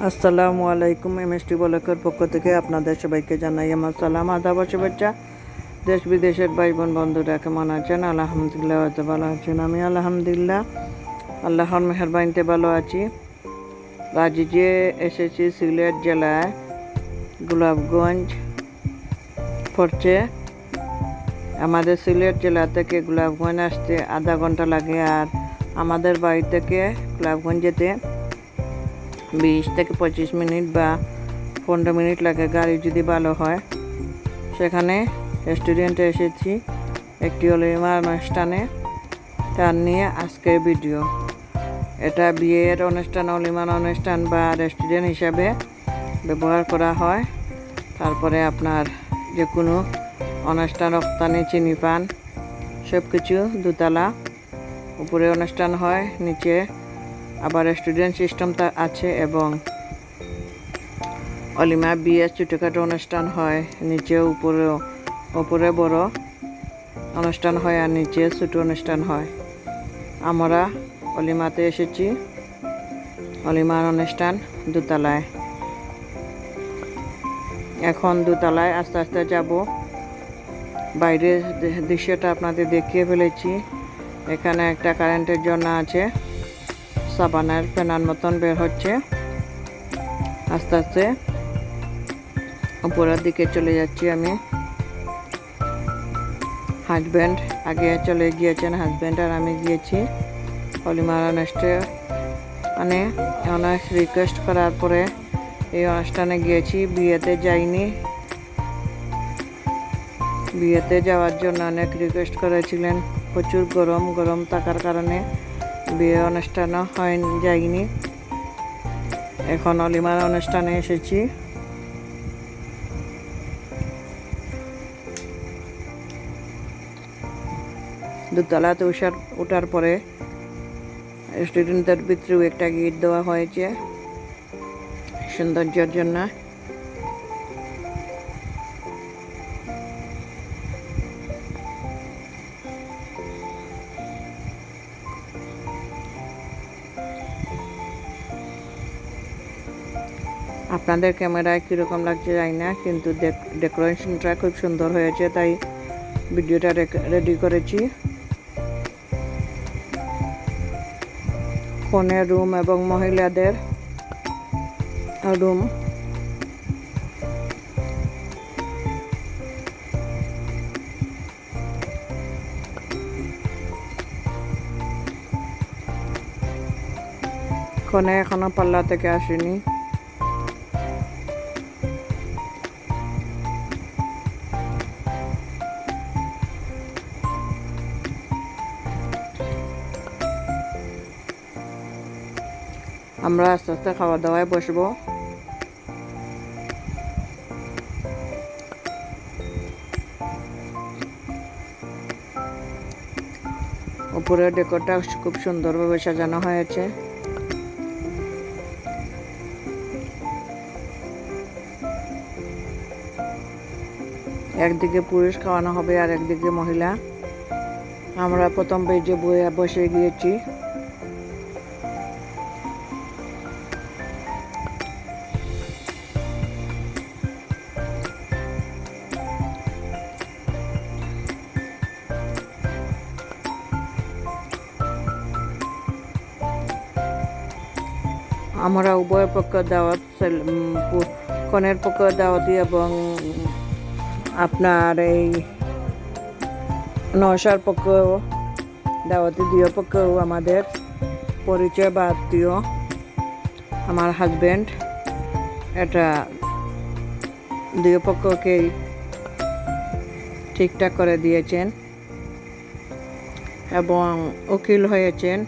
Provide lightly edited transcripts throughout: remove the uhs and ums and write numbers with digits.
আসসালামু আলাইকুম। এমএসটি ব্লকের পক্ষ থেকে আপনাদের সবাইকে জানাই আমার সালাম, আদাব, শুভেচ্ছা। দেশ বিদেশের ভাই বোন বন্ধুরা কেমন আছেন? আলহামদুলিল্লাহ হয়তো ভালো আছেন। আমি আলহামদুলিল্লাহ আল্লাহর মেহেরবানিতে ভালো আছি। আজ যে এসেছি সিলেট জেলায় গোলাপগঞ্জ পড়ছে। আমাদের সিলেট জেলা থেকে গোলাপগঞ্জ আসতে আধা ঘন্টা লাগে, আর আমাদের বাড়ি থেকে গোলাপগঞ্জ যেতে 20 থেকে 25 মিনিট বা 15 মিনিট লাগে গাড়ি যদি ভালো হয়। সেখানে রেস্টুরেন্টে এসেছি একটি অলিমা অনুষ্ঠানে, তার নিয়ে আজকের ভিডিও। এটা বিয়ের অনুষ্ঠান, অলিমার অনুষ্ঠান বা রেস্টুরেন্ট হিসাবে ব্যবহার করা হয়। তারপরে আপনার যে কোনো অনুষ্ঠান, রপ্তানি, চিনি পান সব কিছু দোতলা, উপরে অনুষ্ঠান হয়, নিচে আবার রেস্টুরেন্ট সিস্টেমটা আছে, এবং অলিমা বিয়ের ছোটোখাটো অনুষ্ঠান হয় নিচে, উপরে বড় অনুষ্ঠান হয় আর নিচে ছোটো অনুষ্ঠান হয়। আমরা অলিমাতে এসেছি, অলিমার অনুষ্ঠান দোতলায়। এখন দোতলায় আস্তে আস্তে যাব। বাইরের দৃশ্যটা আপনাদের দেখিয়ে ফেলেছি। এখানে একটা কারেন্টের জন্য আছে, সাবানের ফেনার মতন বের হচ্ছে। আস্তে আস্তে উপরের দিকে চলে যাচ্ছি আমি। হাজব্যান্ড আগে চলে গিয়েছেন, হাজব্যান্ড আর আমি গিয়েছি অলিমার অনুষ্ঠানে। অনেক রিকোয়েস্ট করার পরে এই অনুষ্ঠানে গিয়েছি। বিয়েতে যাইনি, বিয়েতে যাওয়ার জন্য অনেক রিকোয়েস্ট করেছিলেন। প্রচুর গরম থাকার কারণে বিয়ে অনুষ্ঠানও যাইনি। এখন অলিমার অনুষ্ঠানে এসেছি। দোতলাতে ওঠার পরে রেস্টুরেন্টের ভিতরেও একটা গেট দেওয়া হয়েছে সৌন্দর্যের জন্য। আপনাদের ক্যামেরায় কীরকম লাগছে জানি না, কিন্তু ডেকোরেশনটা খুব সুন্দর হয়েছে, তাই ভিডিওটা রেডি করেছি। কনের রুম এবং মহিলাদের রুম। কনে এখনো পাল্লা থেকে আসেনি। আমরা আস্তে আস্তে খাওয়া দাওয়ায় বসবো। উপরের ডেকোরটা খুব সুন্দরভাবে সাজানো হয়েছে। একদিকে পুরুষ খাওয়ানো হবে আর একদিকে মহিলা। আমরা প্রথম পেজে বসে গিয়েছি। আমরা উভয় পক্ষ দাওয়াত, কনের পক্ষ দাওয়াতি এবং আপনার এই নওশার পক্ষ দাওয়াতি, দুই পক্ষও আমাদের পরিচয় বা আত্মীয়। আমার হাজব্যান্ড এটা দুই পক্ষকেই ঠিকঠাক করে দিয়েছেন এবং উকিল হয়েছেন।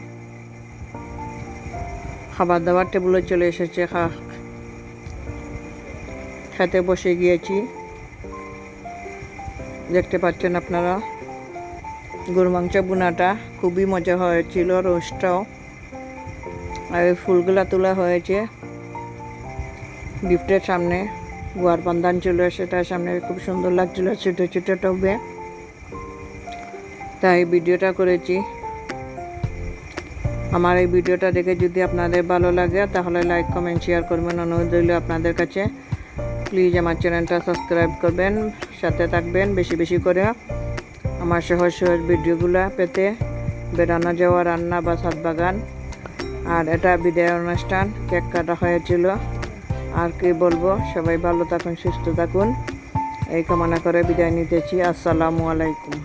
খাবার দাবার টেবিলে চলে এসেছে, খেতে বসে গিয়েছি। দেখতে পাচ্ছেন আপনারা গরু মাংস বোনাটা খুবই মজা হয়েছিল, রোস্টটাও। আর এই ফুলগুলা তোলা হয়েছে গিফটের সামনে। গুয়ার বান্ধান ছিল সেটার সামনে, খুব সুন্দর লাগছিল ছোটো ছোটো টবে, তাই ভিডিওটা করেছি। আমার এই ভিডিওটা দেখে যদি আপনাদের ভালো লাগে তাহলে লাইক কমেন্ট শেয়ার করবেন। অনুরোধ রইল আপনাদের কাছে, প্লিজ আমার চ্যানেলটা সাবস্ক্রাইব করবেন, সাথে থাকবেন বেশি বেশি করে আমার সহজ সহজ ভিডিওগুলো পেতে। বেড়ানো যাওয়া, রান্না বা ছাদ বাগান, আর এটা বিদায় অনুষ্ঠান, কেক কাটা হয়েছিল। আর কি বলবো, সবাই ভালো থাকুন, সুস্থ থাকুন এই কামনা করে বিদায় নিতেছি। আসসালামু আলাইকুম।